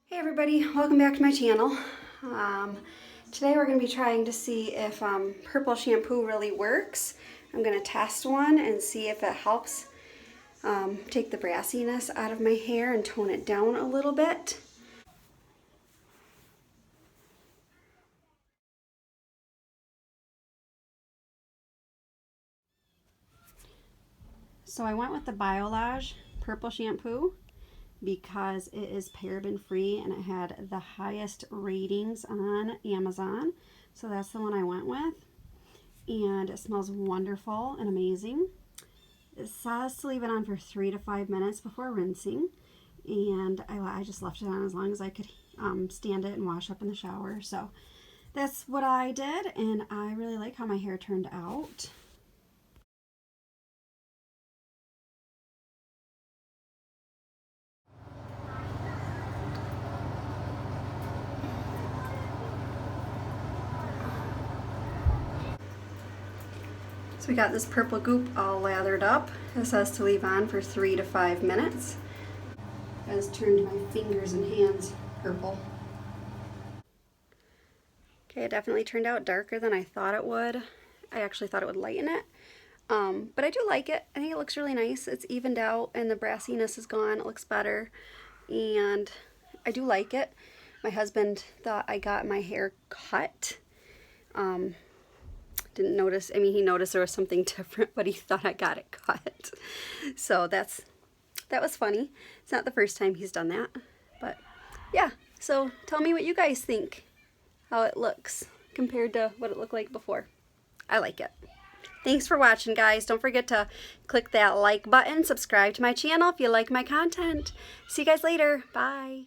Hey everybody, welcome back to my channel. Today we're going to be trying to see if purple shampoo really works. I'm going to test one and see if it helps take the brassiness out of my hair and tone it down a little bit. So I went with the Biolage purple shampoo because it is paraben free and it had the highest ratings on Amazon. So that's the one I went with. And it smells wonderful and amazing. It says to leave it on for 3 to 5 minutes before rinsing. And I just left it on as long as I could stand it and wash up in the shower. So that's what I did, and I really like how my hair turned out. So we got this purple goop all lathered up. It says to leave on for 3 to 5 minutes. It has turned my fingers and hands purple. Okay, it definitely turned out darker than I thought it would. I actually thought it would lighten it. But I do like it. I think it looks really nice. It's evened out and the brassiness is gone. It looks better. And I do like it. My husband thought I got my hair cut. Didn't notice, I mean, he noticed there was something different, but he thought I got it cut. So that was funny. It's not the first time he's done that, but yeah. So tell me what you guys think, how it looks compared to what it looked like before. I like it. Thanks for watching, guys. Don't forget to click that like button, subscribe to my channel if you like my content. See you guys later. Bye.